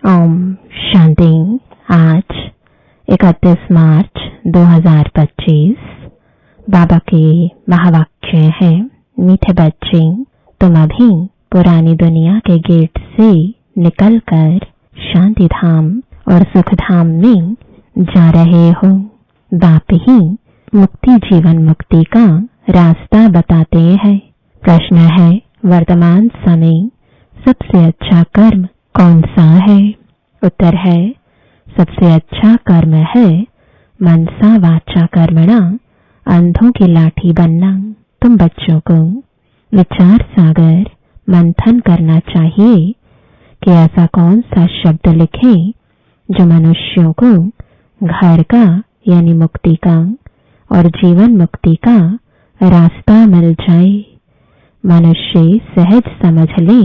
ओम शांति। आज 31 मार्च 2025 बाबा के महावाक्य है। मीठे बच्चे, तुम अभी पुरानी दुनिया के गेट से निकलकर शांति धाम और सुख धाम में जा रहे हो। बाप ही मुक्ति जीवन मुक्ति का रास्ता बताते हैं। प्रश्न है, वर्तमान समय सबसे अच्छा कर्म कौन सा है? उत्तर है, सबसे अच्छा कर्म है मनसा वाचा कर्मणा, अंधों की लाठी बनना। तुम बच्चों को विचार सागर मंथन करना चाहिए कि ऐसा कौन सा शब्द लिखे जो मनुष्यों को घर का यानी मुक्ति का और जीवन मुक्ति का रास्ता मिल जाए। मनुष्य सहज समझ ले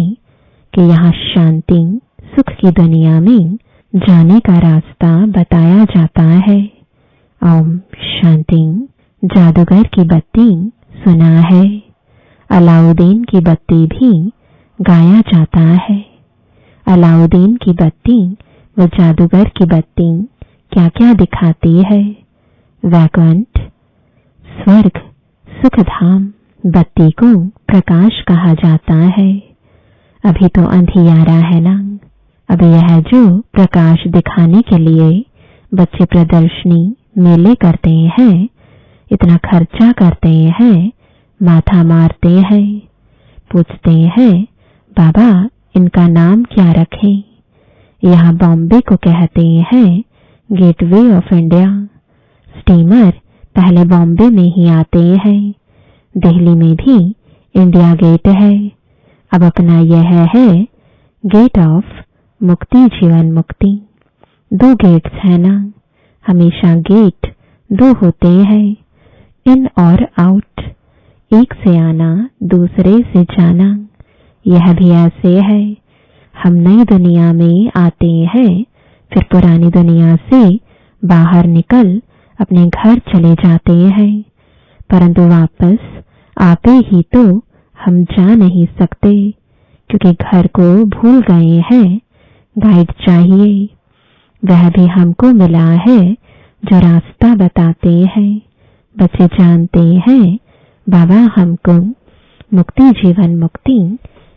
कि यहाँ शांति सुख की दुनिया में जाने का रास्ता बताया जाता है। ओम शांति। जादूगर की बत्ती सुना है, अलाउद्दीन की बत्ती भी गाया जाता है। अलाउद्दीन की बत्ती व जादूगर की बत्ती क्या क्या दिखाती है? वैकुंठ, स्वर्ग, सुख धाम। बत्ती को प्रकाश कहा जाता है। अभी तो अंधियारा है ना। अभी यह जो प्रकाश दिखाने के लिए बच्चे प्रदर्शनी मेले करते हैं, इतना खर्चा करते हैं, माथा मारते हैं, पूछते हैं बाबा इनका नाम क्या रखें? यहाँ बॉम्बे को कहते हैं गेटवे ऑफ इंडिया। स्टीमर पहले बॉम्बे में ही आते हैं। दिल्ली में भी इंडिया गेट है। अब अपना यह है गेट ऑफ मुक्ति जीवन मुक्ति। दो गेट्स है ना। हमेशा गेट दो होते हैं, इन और आउट। एक से आना, दूसरे से जाना। यह भी ऐसे है। हम नई दुनिया में आते हैं, फिर पुरानी दुनिया से बाहर निकल अपने घर चले जाते हैं, परंतु वापस आते ही तो हम जा नहीं सकते, क्योंकि घर को भूल गए हैं। गाइड चाहिए। वह भी हमको मिला है जो रास्ता बताते हैं। बच्चे जानते हैं बाबा हमको मुक्ति जीवन मुक्ति,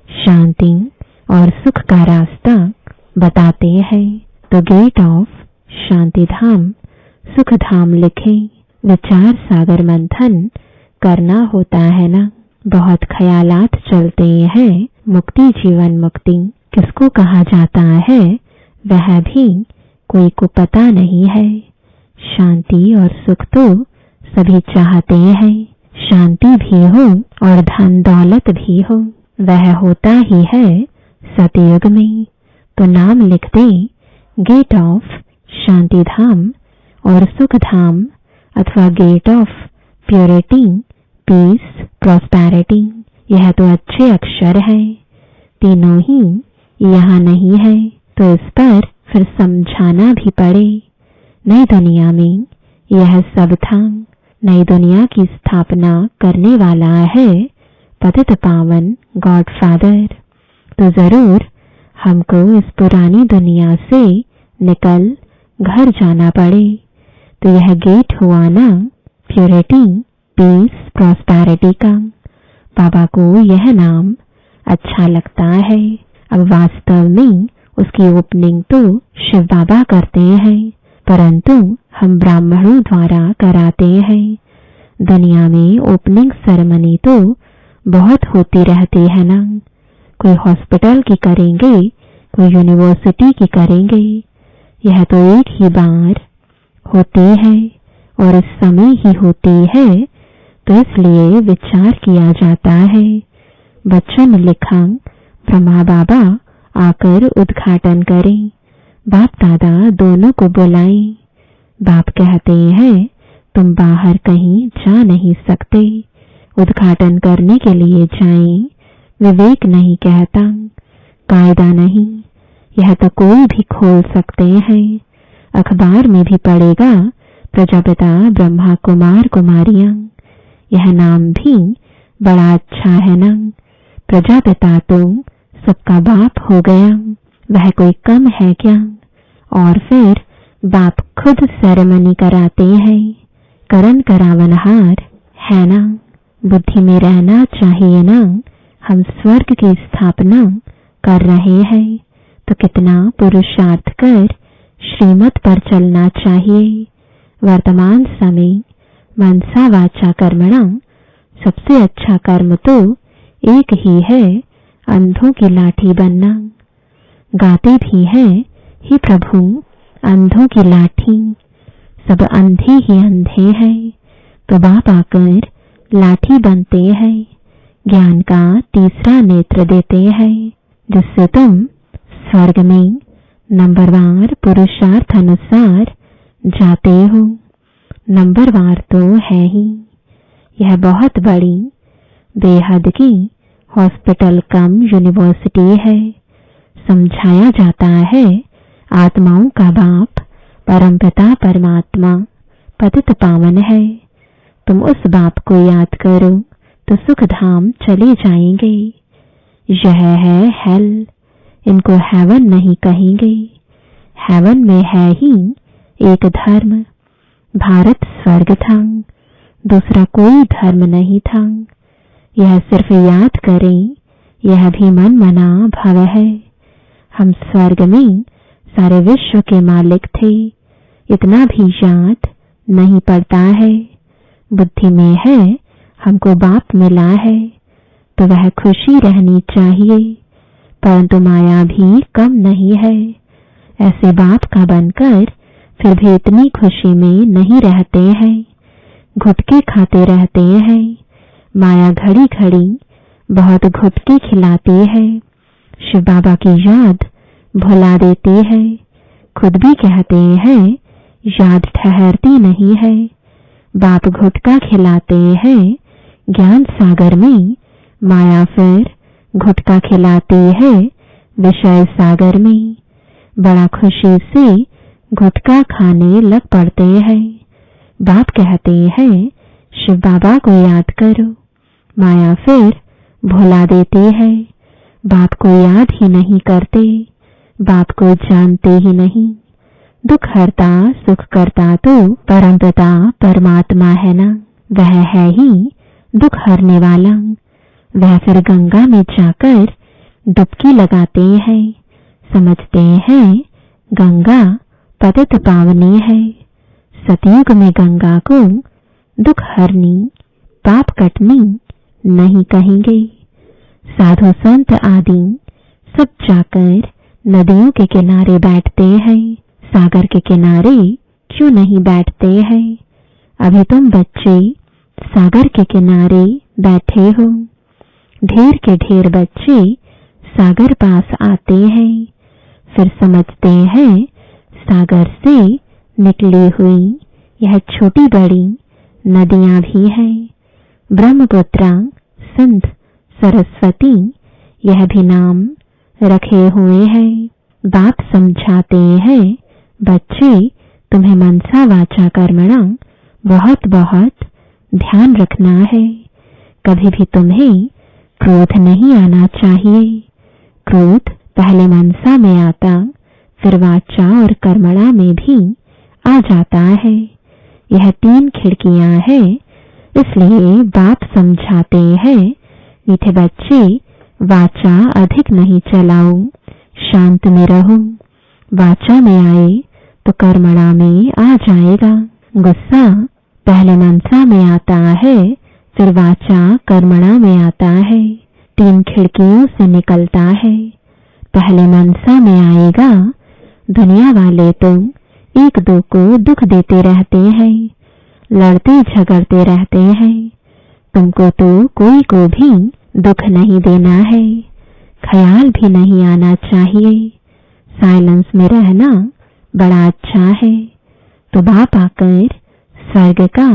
शांति और सुख का रास्ता बताते हैं। तो गेट ऑफ शांति धाम सुख धाम लिखे। विचार सागर मंथन करना होता है ना। बहुत ख्यालात चलते हैं। मुक्ति जीवन मुक्ति किसको कहा जाता है वह भी कोई को पता नहीं है। शांति और सुख तो सभी चाहते हैं। शांति भी हो और धन दौलत भी हो, वह होता ही है सतयुग में। तो नाम लिख दे गेट ऑफ शांति धाम और सुख धाम, अथवा gate of purity, peace, prosperity. यह तो अच्छे अक्षर है। तीनों ही यहाँ नहीं है, तो इस पर फिर समझाना भी पड़े। नई दुनिया में यह सब था। नई दुनिया की स्थापना करने वाला है पतित पावन गॉड फादर। तो जरूर हमको इस पुरानी दुनिया से निकल घर जाना पड़े। तो यह गेट हुआ ना प्योरिटी, पीस, प्रॉस्पेरिटी का। बाबा को यह नाम अच्छा लगता है। अब वास्तव में उसकी ओपनिंग तो शिव बाबा करते हैं, परंतु हम ब्राह्मणों द्वारा कराते हैं। दुनिया में ओपनिंग सेरेमनी तो बहुत होती रहती है ना। कोई हॉस्पिटल की करेंगे, कोई यूनिवर्सिटी की करेंगे। यह तो एक ही बार होती है और इस समय ही होती है, तो इसलिए विचार किया जाता है। बच्चों ने लिखा ब्रह्मा बाबा आकर उद्घाटन करें। बाप दादा दोनों को बुलाएं। बाप कहते हैं तुम बाहर कहीं जा नहीं सकते। उद्घाटन करने के लिए जाएं। विवेक नहीं कहता, कायदा नहीं। यह तो कोई भी खोल सकते हैं। अखबार में भी पड़ेगा प्रजापिता ब्रह्मा कुमार कुमारियां। यह नाम भी बड़ा अच्छा है ना। प्रजापिता तो सबका बाप हो गया। वह कोई कम है क्या? और फिर बाप खुद सेरेमनी कराते हैं, करण करावनहार है ना। बुद्धि में रहना चाहिए ना। हम स्वर्ग की स्थापना कर रहे हैं तो कितना पुरुषार्थ कर श्रीमत पर चलना चाहिए। वर्तमान समय मनसा वाचा कर्मणा सबसे अच्छा कर्म तो एक ही है, अंधों की लाठी बनना। गाते भी हैं, हे प्रभु अंधों की लाठी, सब अंधे ही अंधे हैं, तो बाप आकर लाठी बनते हैं, ज्ञान का तीसरा नेत्र देते हैं, जिससे तुम स्वर्ग में नंबरवार पुरुषार्थ अनुसार जाते हो। नंबरवार तो है ही। यह बहुत बड़ी बेहद की हॉस्पिटल कम यूनिवर्सिटी है। समझाया जाता है आत्माओं का बाप परमपिता परमात्मा पतित पावन है। तुम उस बाप को याद करो तो सुख धाम चले जाएंगे। यह है हेल, इनको हेवन नहीं कहेंगे। हेवन में है ही एक धर्म, भारत स्वर्ग था, दूसरा कोई धर्म नहीं था। यह सिर्फ याद करें, यह भी मन मना भव है। हम स्वर्ग में सारे विश्व के मालिक थे, इतना भी याद नहीं पड़ता है। बुद्धि में है हमको बाप मिला है तो वह खुशी रहनी चाहिए, परंतु माया भी कम नहीं है। ऐसे बाप का बनकर फिर भी इतनी खुशी में नहीं रहते हैं, घुटके खाते रहते हैं। माया घड़ी घड़ी बहुत घुटके खिलाती है, शिव बाबा की याद भुला देती है। खुद भी कहते हैं याद ठहरती नहीं है। बाप घुटका खिलाते हैं ज्ञान सागर में, माया फिर घुटका खिलाती है विषय सागर में। बड़ा खुशी से घुटका खाने लग पड़ते हैं। बाप कहते हैं शिव बाबा को याद करो, माया फिर भुला देती है। बाप को याद ही नहीं करते, बाप को जानते ही नहीं। दुख हरता सुख करता तो परमपिता परमात्मा है ना, वह है ही दुख हरने वाला। वह फिर गंगा में जाकर डुबकी लगाते हैं, समझते हैं गंगा पतित पावनी है। सतयुग में गंगा को दुख हरनी पाप कटनी नहीं कहेंगे। साधु संत आदि सब जाकर नदियों के किनारे बैठते हैं, सागर के किनारे क्यों नहीं बैठते हैं? अभी तुम बच्चे सागर के किनारे बैठे हो, ढेर के ढेर बच्चे सागर पास आते हैं, फिर समझते हैं सागर से निकली हुई यह छोटी बड़ी नदियां भी हैं। ब्रह्मपुत्रा, सिंध, सरस्वती यह भी नाम रखे हुए हैं। बाप समझाते हैं बच्चे तुम्हें मनसा वाचा कर्मणा बहुत बहुत ध्यान रखना है। कभी भी तुम्हें क्रोध नहीं आना चाहिए। क्रोध पहले मनसा में आता, फिर वाचा और कर्मणा में भी आ जाता है। यह 3 खिड़कियां हैं, इसलिए बाप समझाते हैं मीठे बच्चे वाचा अधिक नहीं चलाओ, शांत में रहो। वाचा में आए तो कर्मणा में आ जाएगा। गुस्सा पहले मनसा में आता है, फिर वाचा कर्मणा में आता है। 3 खिड़कियों से निकलता है। पहले मनसा में आएगा। दुनिया वाले तो एक दो को दुख देते रहते हैं, लड़ते झगड़ते रहते हैं। तुमको तो कोई को भी दुख नहीं देना है, ख्याल भी नहीं आना चाहिए। साइलेंस में रहना बड़ा अच्छा है। तो बाप आकर स्वर्ग का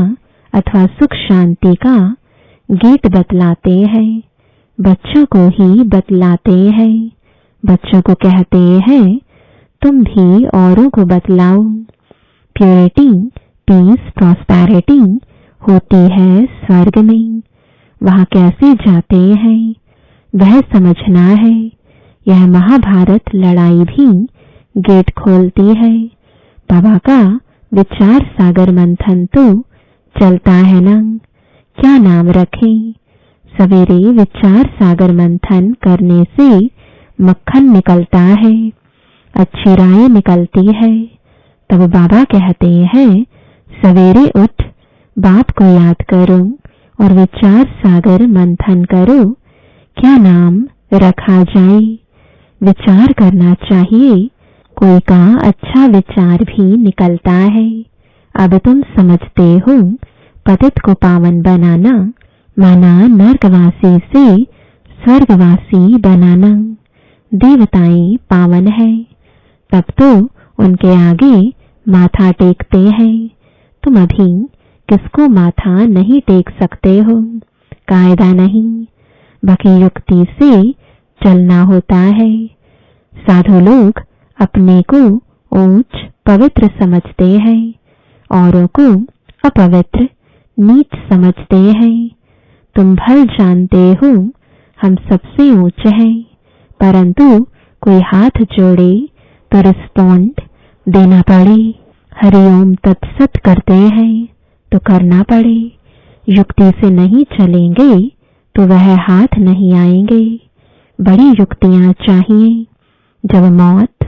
अथवा सुख शांति का गेट बतलाते हैं, बच्चों को ही बतलाते हैं। बच्चों को कहते हैं तुम भी औरों को बतलाओ। प्योरिटी, पीस, प्रॉस्पेरिटी होती है स्वर्ग में। वहां कैसे जाते हैं वह समझना है। यह महाभारत लड़ाई भी गेट खोलती है। बाबा का विचार सागर मंथन तो चलता है ना, क्या नाम रखें। सवेरे विचार सागर मंथन करने से मक्खन निकलता है, अच्छी राय निकलती है। तब बाबा कहते हैं सवेरे उठ बाप को याद करो और विचार सागर मंथन करो, क्या नाम रखा जाए। विचार करना चाहिए, कोई का अच्छा विचार भी निकलता है। अब तुम समझते हो पतित को पावन बनाना माना नरकवासी से स्वर्गवासी बनाना। देवताएं पावन है, तब तो उनके आगे माथा टेकते हैं। तुम अभी किसको माथा नहीं टेक सकते हो, कायदा नहीं, बाकी युक्ति से चलना होता है। साधु लोग अपने को ऊंच पवित्र समझते हैं, औरों को अपवित्र नीच समझते हैं। तुम भल जानते हो हम सबसे ऊंच हैं, परंतु कोई हाथ जोड़े तो रिस्पॉन्ड देना पड़े। हरिओम तत्सत करते हैं तो करना पड़े। युक्ति से नहीं चलेंगे तो वह हाथ नहीं आएंगे। बड़ी युक्तियां चाहिए। जब मौत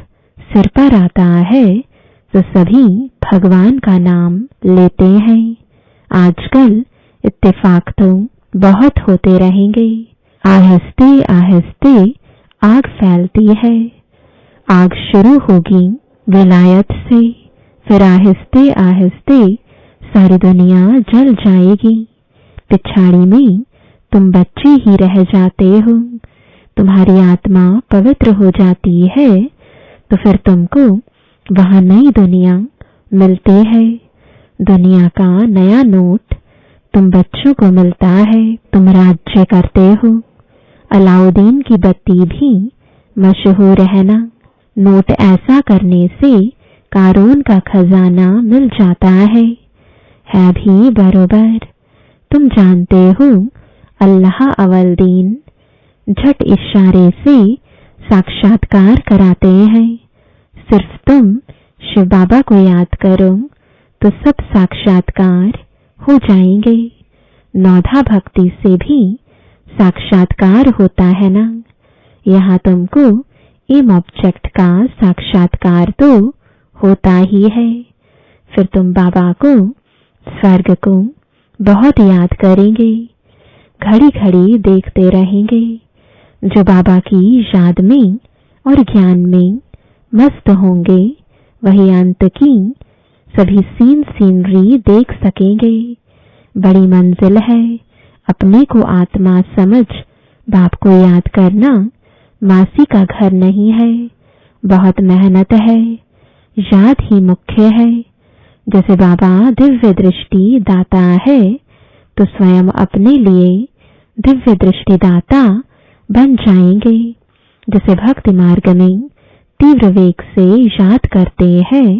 सिर पर आता है तो सभी भगवान का नाम लेते हैं। आजकल इत्तेफाक तो बहुत होते रहेंगे। आहिस्ते आहिस्ते आग फैलती है। आग शुरू होगी विलायत से, फिर आहिस्ते आहिस्ते सारी दुनिया जल जाएगी। पिछाड़ी में तुम बच्चे ही रह जाते हो। तुम्हारी आत्मा पवित्र हो जाती है तो फिर तुमको वहां नई दुनिया मिलती है। दुनिया का नया नोट तुम बच्चों को मिलता है। तुम राज्य करते हो। अलाउद्दीन की बत्ती भी मशहूर है ना। नोट ऐसा करने से कारून का खजाना मिल जाता है भी बरोबर। तुम जानते हो अल्लाह अवलदीन झट इशारे से साक्षात्कार कराते हैं। सिर्फ तुम शिव बाबा को याद करो तो सब साक्षात्कार हो जाएंगे। नौधा भक्ति से भी साक्षात्कार होता है ना। यहाँ तुमको एम ऑब्जेक्ट का साक्षात्कार तो होता ही है। फिर तुम बाबा को स्वर्ग को बहुत याद करेंगे, घड़ी घड़ी देखते रहेंगे। जो बाबा की याद में और ज्ञान में मस्त होंगे वही अंत की सभी सीनरी देख सकेंगे। बड़ी मंजिल है अपने को आत्मा समझ बाप को याद करना। मासी का घर नहीं है, बहुत मेहनत है, याद ही मुख्य है। जैसे बाबा दिव्य दृष्टि दाता है तो स्वयं अपने लिए दिव्य दृष्टि दाता बन जाएंगे। जैसे भक्ति मार्ग में तीव्र वेग से याद करते हैं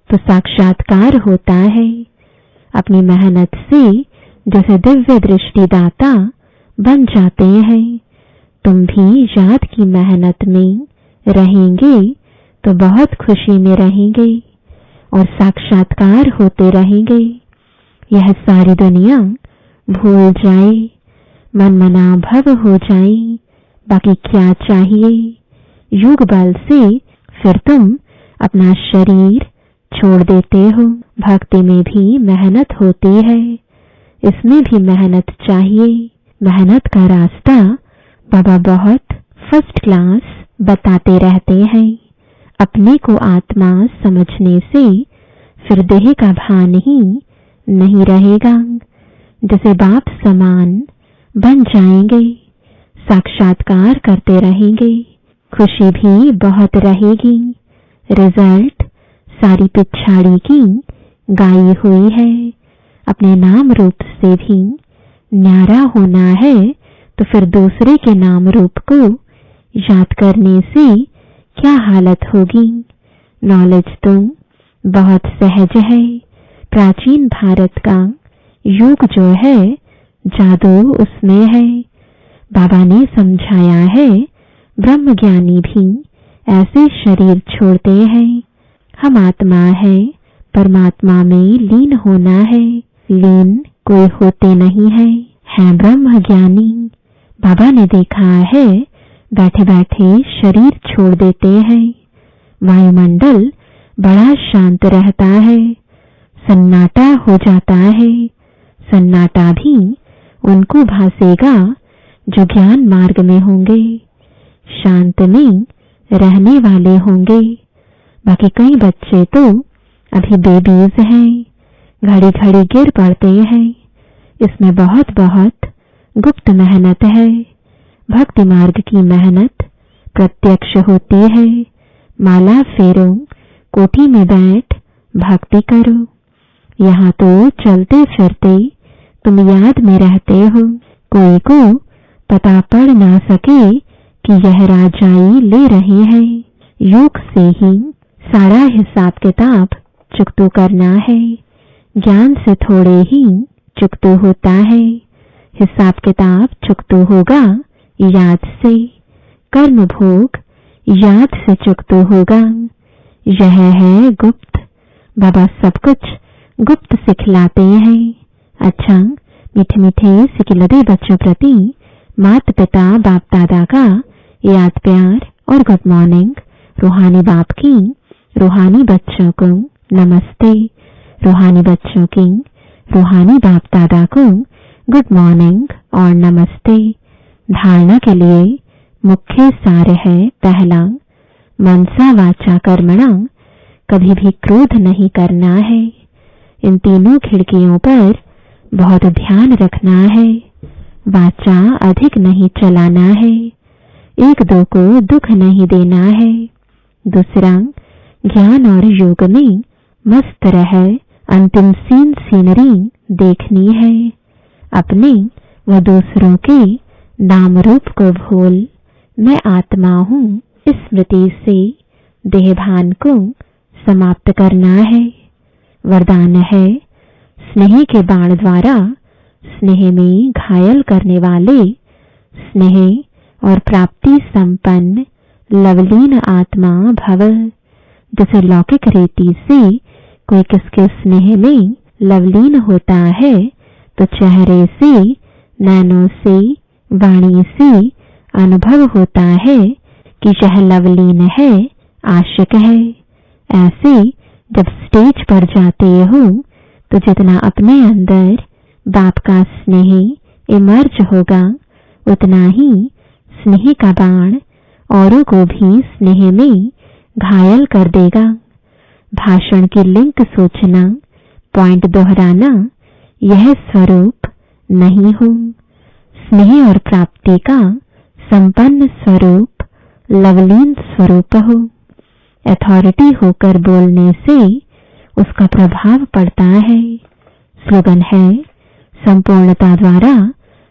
तो साक्षात्कार होता है। अपनी मेहनत से जैसे दिव्य दृष्टि दाता बन जाते हैं, तुम भी याद की मेहनत में रहेंगे तो बहुत खुशी में रहेंगे और साक्षात्कार होते रहेंगे। यह सारी दुनिया भूल जाए, मन मना भव हो जाए, बाकी क्या चाहिए। योग बल से फिर तुम अपना शरीर छोड़ देते हो। भक्ति में भी मेहनत होती है, इसमें भी मेहनत चाहिए। मेहनत का रास्ता बाबा बहुत फर्स्ट क्लास बताते रहते हैं। अपने को आत्मा समझने से फिर देह का भान ही नहीं रहेगा। जैसे बाप समान बन जाएंगे, साक्षात्कार करते रहेंगे, खुशी भी बहुत रहेगी। रिजल्ट सारी पिछाड़ी की गाई हुई है। अपने नाम रूप से भी न्यारा होना है तो फिर दूसरे के नाम रूप को याद करने से क्या हालत होगी। नॉलेज तो बहुत सहज है। प्राचीन भारत का योग जो है जादू उसमें है। बाबा ने समझाया है ब्रह्मज्ञानी भी ऐसे शरीर छोड़ते हैं। हम आत्मा है, परमात्मा में लीन होना है। लीन कोई होते नहीं है ब्रह्मज्ञानी। बाबा ने देखा है बैठे बैठे शरीर छोड़ देते हैं। वायुमंडल बड़ा शांत रहता है, सन्नाटा हो जाता है। सन्नाटा भी उनको भासेगा जो ज्ञान मार्ग में होंगे, शांत में रहने वाले होंगे। बाकी कई बच्चे तो अभी बेबीज हैं, घड़ी घड़ी गिर पड़ते हैं। इसमें बहुत बहुत गुप्त मेहनत है। भक्ति मार्ग की मेहनत प्रत्यक्ष होती है। माला फेरो, कोठी में बैठ भक्ति करो। यहाँ तो चलते फिरते तुम याद में रहते हो। कोई को पता पड़ ना सके कि यह राजाई ले रहे हैं। योग से ही सारा हिसाब किताब चुकतो करना है। ज्ञान से थोड़े ही चुकतो होता है। हिसाब किताब चुकतो होगा याद से। कर्म भोग याद से चुकतो होगा। यह है गुप्त। बाबा सब कुछ गुप्त सिखलाते हैं। अच्छा, मीठे मीठे सिखिलदे बच्चों प्रति माता पिता बाप दादा का याद प्यार और गुड मॉर्निंग। रूहानी बाप की रूहानी बच्चों को नमस्ते। रूहानी बच्चों की रूहानी बाप दादा को गुड मॉर्निंग और नमस्ते। धारणा के लिए मुख्य सार है पहला, मनसा वाचा कर्मणा, कभी भी क्रोध नहीं करना है। इन तीनों खिड़कियों पर बहुत ध्यान रखना है। वाचा अधिक नहीं चलाना है। एक दो को दुख नहीं देना है। दूसरा, ज्ञान और योग में मस्त रह अंतिम सीनरी देखनी है। अपने व दूसरों के नाम रूप को भूल मैं आत्मा हूँ इस स्मृति से देहभान को समाप्त करना है। वरदान है, स्नेह के बाण द्वारा स्नेह में घायल करने वाले स्नेह और प्राप्ति संपन्न लवलीन आत्मा भव। जैसे लौकिक रीति से कोई किसके स्नेह में लवलीन होता है तो चेहरे से, नैनों से, वाणी से अनुभव होता है कि यह लवलीन है, आशिक है। ऐसे जब स्टेज पर जाते हो तो जितना अपने अंदर बाप का स्नेह इमर्ज होगा उतना ही स्नेह का बाण औरों को भी स्नेह में घायल कर देगा। भाषण की लिंक सोचना, पॉइंट दोहराना, यह स्वरूप नहीं हो। स्नेह और प्राप्ति का संपन्न स्वरूप लवलीन स्वरूप हो। अथॉरिटी होकर बोलने से उसका प्रभाव पड़ता है। स्लोगन है, संपूर्णता द्वारा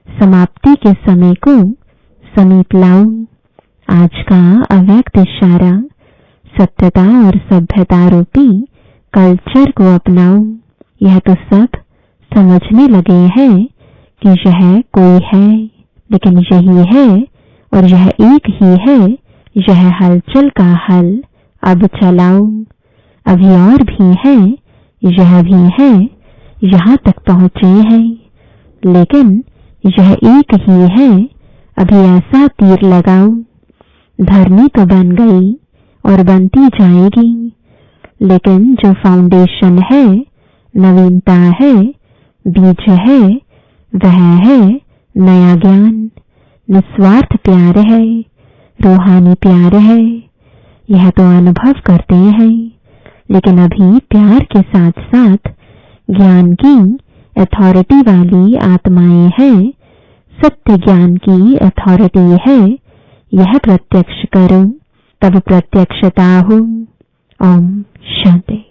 समाप्ति के समय को समीप लाओ। आज का अव्यक्त इशारा, सत्यता और सभ्यता रूपी कल्चर को अपनाओ। यह तो सब समझने लगे हैं कि यह कोई है, लेकिन यही है और यह एक ही है। यह हलचल का हल अब चलाओ। अभी और भी है, यह भी है, यहाँ तक पहुँचे हैं, लेकिन यह एक ही है। अभी ऐसा तीर लगाओ, धरनी तो बन गई और बनती जाएगी, लेकिन जो फाउंडेशन है, नवीनता है, बीज है, वह है नया ज्ञान, निस्वार्थ प्यार है, रूहानी प्यार है। यह तो अनुभव करते हैं, लेकिन अभी प्यार के साथ साथ ज्ञान की अथॉरिटी वाली आत्माएं हैं। सत्य ज्ञान की अथॉरिटी है। यह प्रत्यक्ष करो, तब प्रत्यक्षता हो। ओम शांति।